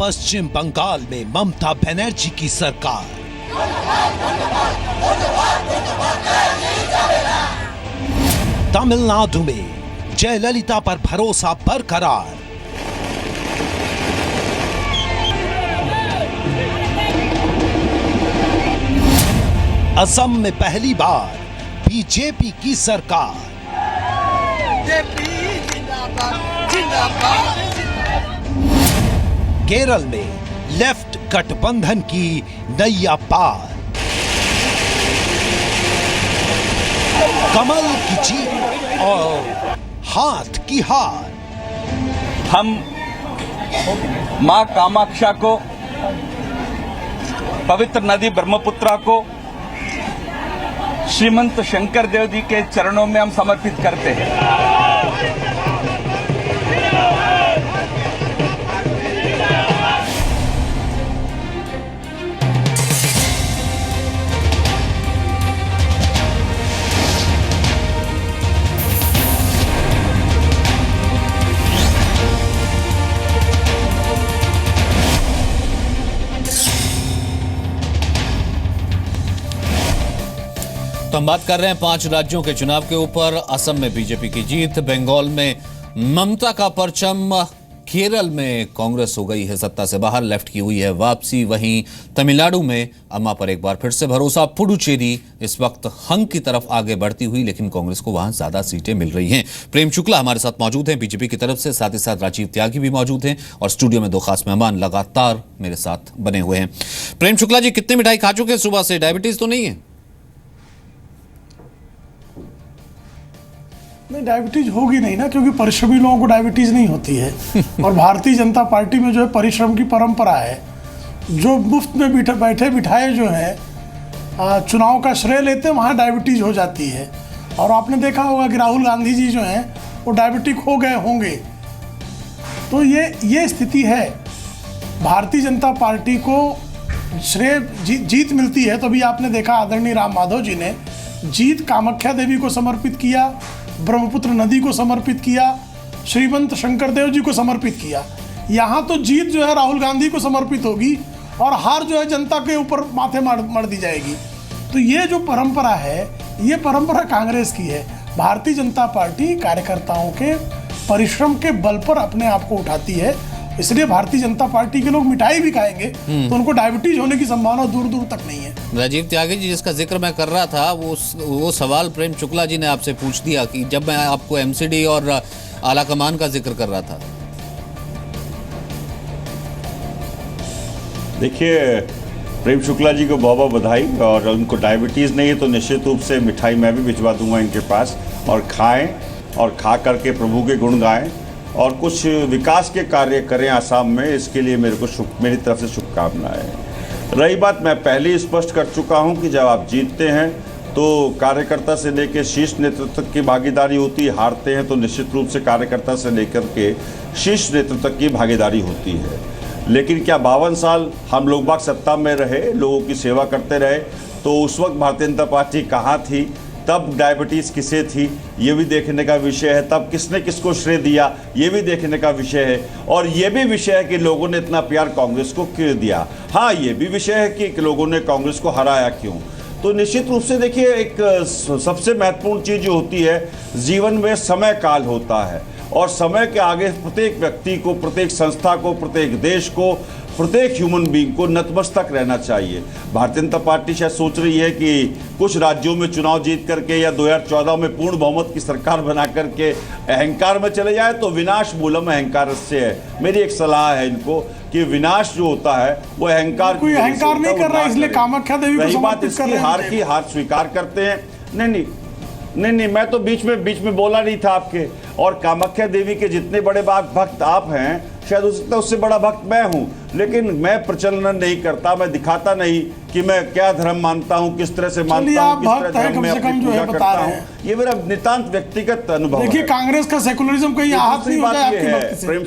पश्चिम बंगाल में ममता बनर्जी की सरकार, तमिलनाडु में जयललिता पर भरोसा बरकरार, असम में पहली बार बीजेपी की सरकार, केरल में लेफ्ट गठबंधन की नैया पार, कमल की जीत और हाथ की हार। हम मां कामाक्षा को, पवित्र नदी ब्रह्मपुत्रा को श्रीमंत शंकर देव जी के चरणों में हम समर्पित करते हैं। तो हम बात कर रहे हैं 5 राज्यों के चुनाव के ऊपर। असम में बीजेपी की जीत, बंगाल में ममता का परचम, केरल में कांग्रेस हो गई है सत्ता से बाहर, लेफ्ट की हुई है वापसी। वहीं तमिलनाडु में अम्मा पर एक बार फिर से भरोसा। पुडुचेरी इस वक्त हंग की तरफ आगे बढ़ती हुई, लेकिन कांग्रेस को वहां ज्यादा सीटें मिल रही हैं। प्रेम शुक्ला हमारे साथ मौजूद हैं बीजेपी की तरफ से, साथ ही साथ राजीव त्यागी भी मौजूद हैं और स्टूडियो में 2 खास मेहमान लगातार मेरे साथ बने हुए हैं। प्रेम शुक्ला जी, कितनी मिठाई खा चुके हैं सुबह से? डायबिटीज तो नहीं है? नहीं, डायबिटीज होगी नहीं ना, क्योंकि परिश्रमी लोगों को डायबिटीज नहीं होती है। और भारतीय जनता पार्टी में जो है परिश्रम की परंपरा है। जो मुफ्त में बैठे बिठाए जो है चुनाव का श्रेय लेते हैं, वहाँ डायबिटीज हो जाती है। और आपने देखा होगा कि राहुल गांधी जी जो हैं वो डायबिटिक हो गए होंगे। तो ये स्थिति है। भारतीय जनता पार्टी को श्रेय जीत मिलती है। तो अभी आपने देखा आदरणीय राम माधव जी ने जीत कामाख्या देवी को समर्पित किया, ब्रह्मपुत्र नदी को समर्पित किया, श्रीमंत शंकर देव जी को समर्पित किया। यहाँ तो जीत जो है राहुल गांधी को समर्पित होगी और हार जो है जनता के ऊपर माथे मर दी जाएगी। तो ये जो परंपरा है, ये परंपरा कांग्रेस की है। भारतीय जनता पार्टी कार्यकर्ताओं के परिश्रम के बल पर अपने आप को उठाती है। इसलिए भारतीय जनता पार्टी के लोग मिठाई भी खाएंगे तो उनको डायबिटीज होने की संभावना दूर दूर तक नहीं है। राजीव त्यागी जी, जिसका जिक्र मैं कर रहा था, वो सवाल प्रेम शुक्ला जी ने आपसे पूछ दिया कि जब मैं आपको एमसीडी और आला कमान का जिक्र कर रहा था। देखिए, प्रेम शुक्ला जी को बहुत बहुत बधाई। और उनको डायबिटीज़ नहीं है तो निश्चित रूप से मिठाई मैं भी भिजवा दूंगा इनके पास, और खाएं और खा करके प्रभु के गुण गाएं और कुछ विकास के कार्य करें आसाम में। इसके लिए मेरी तरफ से शुभकामनाएं। रही बात, मैं पहले ही स्पष्ट कर चुका हूं कि जब आप जीतते हैं तो कार्यकर्ता से लेकर शीर्ष नेतृत्व की भागीदारी होती है, हारते हैं तो निश्चित रूप से कार्यकर्ता से लेकर के शीर्ष नेतृत्व की भागीदारी होती है। लेकिन क्या 52 साल हम लोग बाग सत्ता में रहे, लोगों की सेवा करते रहे, तो उस वक्त भारतीय जनता पार्टी कहाँ थी, तब डायबिटीज़ किसे थी, ये भी देखने का विषय है। तब किसने किसको श्रेय दिया, ये भी देखने का विषय है। और ये भी विषय है कि लोगों ने इतना प्यार कांग्रेस को क्यों दिया। हाँ, ये भी विषय है कि लोगों ने कांग्रेस को हराया क्यों। तो निश्चित रूप से देखिए, एक सबसे महत्वपूर्ण चीज़ जो होती है जीवन में, समय काल होता है। और समय के आगे प्रत्येक व्यक्ति को, प्रत्येक संस्था को, प्रत्येक देश को, प्रत्येक ह्यूमन बीइंग को नतमस्तक रहना चाहिए। भारतीय जनता पार्टी शायद सोच रही है कि कुछ राज्यों में चुनाव जीत करके या 2014 में पूर्ण बहुमत की सरकार बना करके अहंकार में चले जाए, तो विनाश मूलम अहंकारस्य है। मेरी एक सलाह है इनको कि विनाश जो होता है वो अहंकार, कोई अहंकार नहीं कर रहा है, इसलिए कामाख्या देवी को समर्पित कर रहे हैं। हार की हार स्वीकार करते हैं। नहीं, मैं तो बीच में बोला नहीं था आपके। और कामाख्या देवी के जितने बड़े भक्त आप हैं, शायद उससे बड़ा भक्त मैं हूं। लेकिन मैं प्रचलन नहीं करता, मैं दिखाता नहीं कि मैं क्या धर्म मानता हूं, किस तरह से मानता हूं, किस तरह धर्म में अपनी पूजा करता हूं। ये मेरा नितांत व्यक्तिगत अनुभव है। देखिए, कांग्रेस का सेकुलरिज्म कहीं हाथ नहीं हो जाए आपके भक्त से। प्रेम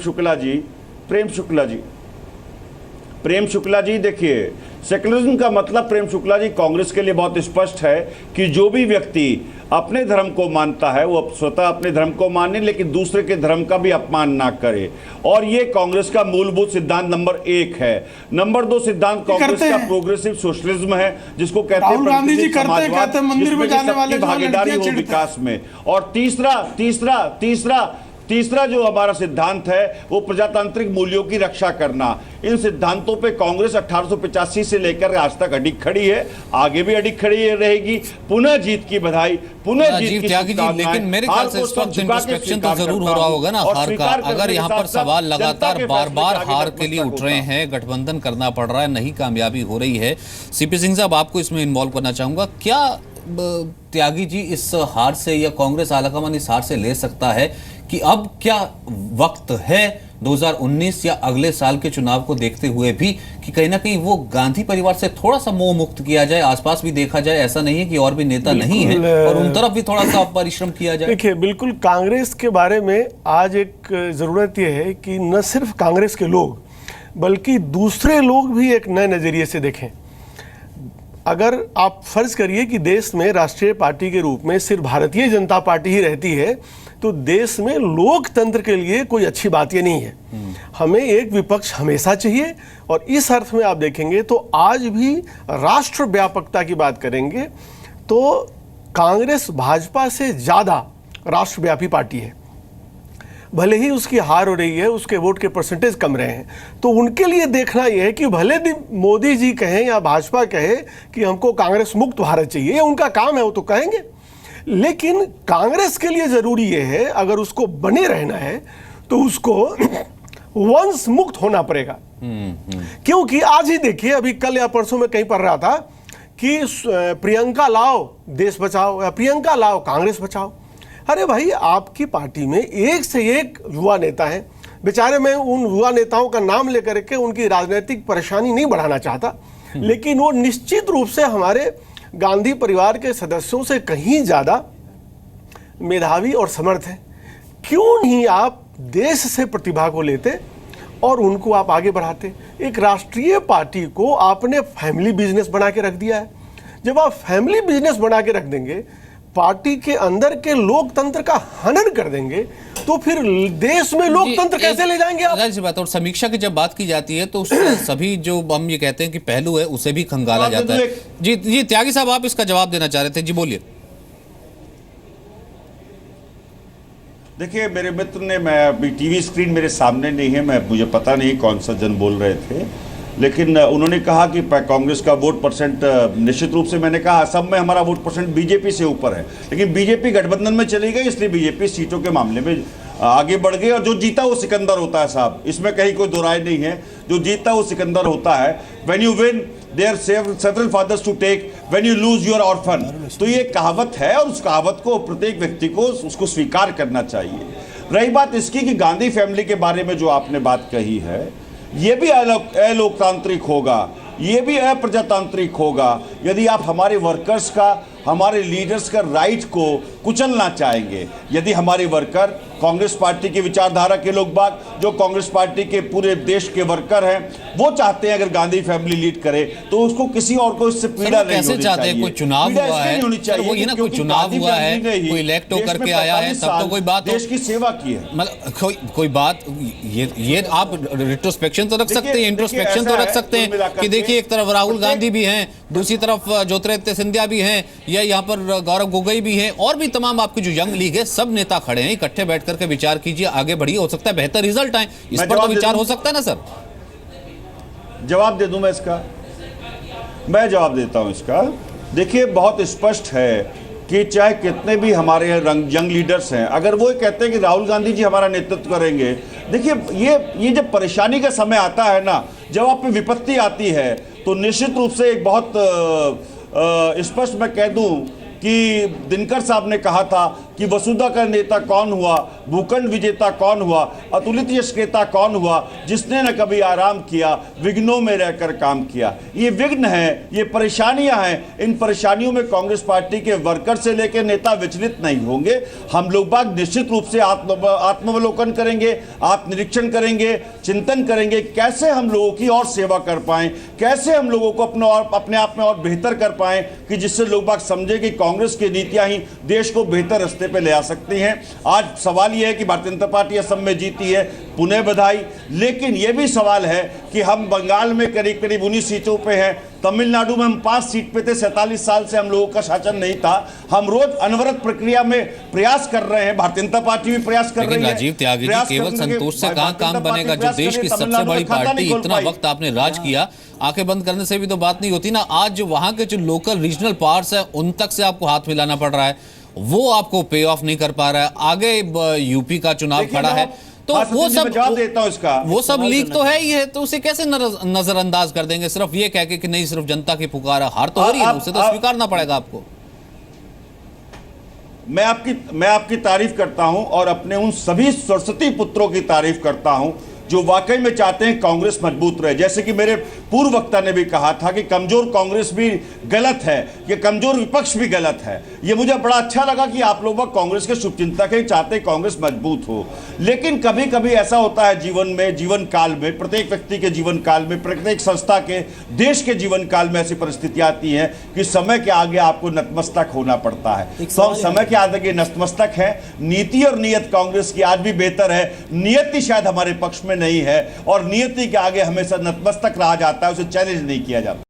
शुक्ला जी, प्रेम शुक्ला जी, देखिए, सेकुलरिज्म का मतलब प्रेम शुक्ला जी कांग्रेस के लिए बहुत स्पष्ट है कि जो भी व्यक्ति अपने धर्म को मानता है वो स्वतः अपने धर्म को माने, लेकिन दूसरे के धर्म का भी अपमान ना करे। और ये कांग्रेस का मूलभूत सिद्धांत नंबर 1 है। नंबर 2 सिद्धांत कांग्रेस का प्रोग्रेसिव सोशलिज्म है, जिसको कहते हैं गांधी जी कहते मंदिर में जाने वाले भागीदारी हो विकास में। और तीसरा जो हमारा सिद्धांत है वो प्रजातांत्रिक मूल्यों की रक्षा करना। इन सिद्धांतों पे कांग्रेस 1885 से लेकर आज तक अडिग खड़ी है, आगे भी अडिग खड़ी रहेगी। पुनः जीत की बधाई, पुनः जीत की शुभकामनाएं। लेकिन मेरे ख्याल से इस वक्त इंट्रोस्पेक्शन तो जरूर हो रहा होगा ना हार का। अगर यहाँ पर सवाल लगातार बार बार हार के लिए उठ रहे हैं, गठबंधन करना पड़ रहा है, नहीं कामयाबी हो रही है, सीपी सिंह साहब आपको इसमें इन्वॉल्व करना चाहूंगा। क्या त्यागी जी इस हार से या कांग्रेस आलाकमान इस हार से ले सकता है कि अब क्या वक्त है 2019 या अगले साल के चुनाव को देखते हुए भी कि कहीं ना कहीं वो गांधी परिवार से थोड़ा सा मोह मुक्त किया जाए, आसपास भी देखा जाए, ऐसा नहीं है कि और भी नेता नहीं है और उन तरफ भी थोड़ा सा परिश्रम किया जाए। देखिए, बिल्कुल कांग्रेस के बारे में आज एक जरूरत यह है कि न सिर्फ कांग्रेस के लोग बल्कि दूसरे लोग भी एक नए नजरिए से देखें। अगर आप फर्ज करिए कि देश में राष्ट्रीय पार्टी के रूप में सिर्फ भारतीय जनता पार्टी ही रहती है तो देश में लोकतंत्र के लिए कोई अच्छी बात ये नहीं है। हमें एक विपक्ष हमेशा चाहिए और इस अर्थ में आप देखेंगे तो आज भी राष्ट्र व्यापकता की बात करेंगे तो कांग्रेस भाजपा से ज़्यादा राष्ट्रव्यापी पार्टी है। भले ही उसकी हार हो रही है, उसके वोट के परसेंटेज कम रहे हैं, तो उनके लिए देखना यह है कि भले मोदी जी कहें या भाजपा कहे कि हमको कांग्रेस मुक्त भारत चाहिए, ये उनका काम है, वो तो कहेंगे, लेकिन कांग्रेस के लिए जरूरी यह है अगर उसको बने रहना है तो उसको वंश मुक्त होना पड़ेगा। क्योंकि आज ही देखिए, अभी कल या परसों में कहीं पढ़ रहा था कि प्रियंका लाओ देश बचाओ या प्रियंका लाओ कांग्रेस बचाओ। अरे भाई, आपकी पार्टी में एक से एक युवा नेता है, बेचारे मैं उन युवा नेताओं का नाम लेकर के उनकी राजनीतिक परेशानी नहीं बढ़ाना चाहता, लेकिन वो निश्चित रूप से हमारे गांधी परिवार के सदस्यों से कहीं ज़्यादा मेधावी और समर्थ हैं। क्यों नहीं आप देश से प्रतिभा को लेते और उनको आप आगे बढ़ाते? एक राष्ट्रीय पार्टी को आपने फैमिली बिजनेस बना के रख दिया है। जब आप फैमिली बिजनेस बना के रख देंगे, पार्टी के अंदर के लोकतंत्र का हनन कर देंगे, तो फिर देश में लोकतंत्र कैसे ले जाएंगे आप? सी बात। और समीक्षा की जब बात की जाती है तो सभी जो हम ये कहते हैं कि पहलू है उसे भी खंगाला जाता है। जी त्यागी साहब, आप इसका जवाब देना चाह रहे थे, जी बोलिए। देखिए, मेरे मित्र ने, मैं अभी टीवी स्क्रीन मेरे सामने नहीं है, मुझे पता नहीं कौन सा जन बोल रहे थे, लेकिन उन्होंने कहा कि कांग्रेस का वोट परसेंट, निश्चित रूप से मैंने कहा असम में हमारा वोट परसेंट बीजेपी से ऊपर है, लेकिन बीजेपी गठबंधन में चली गई, इसलिए बीजेपी सीटों के मामले में आगे बढ़ गई और जो जीता वो सिकंदर होता है साहब, इसमें कहीं कोई दो राय नहीं है। जो जीता वो सिकंदर होता है। When you win there several fathers to take, when you lose you're orphan. तो ये कहावत है और उस कहावत को प्रत्येक व्यक्ति को उसको स्वीकार करना चाहिए। रही बात इसकी कि गांधी फैमिली के बारे में जो आपने बात कही है, ये भी अलोकतांत्रिक होगा, ये भी अप्रजातांत्रिक होगा यदि आप हमारे वर्कर्स का, हमारे लीडर्स का राइट को कुचलना चाहेंगे। यदि हमारे वर्कर कांग्रेस पार्टी की विचारधारा के लोग बाग, जो कांग्रेस पार्टी के पूरे देश के वर्कर हैं, वो चाहते हैं अगर गांधी फैमिली लीड करे तो उसको किसी और को इससे पीड़ा नहीं होनी चाहिए। कोई चुनाव हुआ है, कोई चुनाव हुआ है, कोई इलेक्ट होकर के आया है, तब तो कोई बात, देश की सेवा की है, मतलब कोई बात, ये आप रिट्रोस्पेक्शन तो रख सकते हैं, इंट्रोस्पेक्शन तो रख सकते हैं कि देखिए एक तरफ राहुल गांधी भी हैं, दूसरी तरफ ज्योतिरादित्य सिंधिया भी हैं, या यहाँ पर गौरव गोगोई भी हैं, और भी तमाम आपकी जो यंग लीग है, सब नेता खड़े हैं, इकट्ठे बैठ करके विचार कीजिए, आगे बढ़िए, हो सकता है बेहतर रिजल्ट आए। इस पर तो विचार हो सकता है ना सर? जवाब दे दूं मैं इसका? मैं जवाब देता हूं इसका। देखिए, बहुत स्पष्ट है कि चाहे कितने भी हमारे यंग लीडर्स हैं, अगर वो कहते हैं कि राहुल गांधी जी हमारा नेतृत्व करेंगे, देखिए ये जब परेशानी का समय आता है ना, जब आप पे विपत्ति आती है, तो निश्चित रूप से एक बहुत स्पष्ट मैं कह दूं कि दिनकर साहब ने कहा था कि वसुधा का नेता कौन हुआ, भूखंड विजेता कौन हुआ, अतुलित यशक्रेता कौन हुआ, जिसने न कभी आराम किया, विघ्नों में रहकर काम किया। ये विघ्न है, ये परेशानियां हैं। इन परेशानियों में कांग्रेस पार्टी के वर्कर से लेकर नेता विचलित नहीं होंगे। हम लोग बाग निश्चित रूप से आत्मावलोकन करेंगे, आत्मनिरीक्षण करेंगे, चिंतन करेंगे कैसे हम लोगों की और सेवा कर पाएं, कैसे हम लोगों को अपने आप में और बेहतर कर पाएं, कि जिससे लोग बाग समझे कि कांग्रेस की नीतियां ही देश को बेहतर रास्ते पे ले आ सकती हैं। आज सवाल यह है कि भारतीय जनता पार्टी असम में जीती है, पुणे बधाई, लेकिन यह भी सवाल है कि हम बंगाल में करीब करीब 19 सीटों पे हैं, तमिलनाडु में हम 5 सीट पे थे, 47 साल से हम लोगों का शासन नहीं था। हम रोज अनवरत प्रक्रिया में प्रयास कर रहे हैं, भारतीय जनता पार्टी भी प्रयास कर रही है। राजीव त्यागी जी, केवल संतोष से कहां काम बनेगा? जो देश की सबसे बड़ी पार्टी, इतना वक्त आपने राज किया, आंखें बंद करने से भी तो बात नहीं होती ना। आज जो वहां के जो लोकल रीजनल पार्ट्स है उन तक से आपको हाथ मिलाना पड़ रहा है, वो आपको पे ऑफ नहीं कर पा रहा है। आगे यूपी का चुनाव खड़ा है, तो वो सब जवाब देता हूं इसका, वो सब लीक तो है ही है, तो उसे कैसे नजरअंदाज कर देंगे सिर्फ ये कह के कि नहीं सिर्फ जनता की पुकार है? हार तो हो रही है, उसे तो स्वीकारना पड़ेगा आपको। मैं आपकी तारीफ करता हूं और अपने उन सभी सरस्वती पुत्रों की तारीफ करता हूं जो वाकई में चाहते हैं कांग्रेस मजबूत रहे। जैसे कि मेरे पूर्व वक्ता ने भी कहा था कि कमजोर कांग्रेस भी गलत है, कि कमजोर विपक्ष भी गलत है। ये मुझे बड़ा अच्छा लगा कि आप लोग कांग्रेस के शुभचिंतक हैं, चाहते कांग्रेस मजबूत हो। लेकिन कभी कभी ऐसा होता है जीवन में, जीवन काल में, प्रत्येक व्यक्ति के जीवन काल में, प्रत्येक संस्था के, देश के जीवन काल में ऐसी परिस्थितियां आती हैं कि समय के आगे आपको नतमस्तक होना पड़ता है। तो समय के आगे नतमस्तक है। नीति और नियत कांग्रेस की आज भी बेहतर है, नियति शायद हमारे पक्ष में नहीं है, और नियति के आगे हमेशा नतमस्तक रहा जाता है, उसे चैलेंज नहीं किया जाता।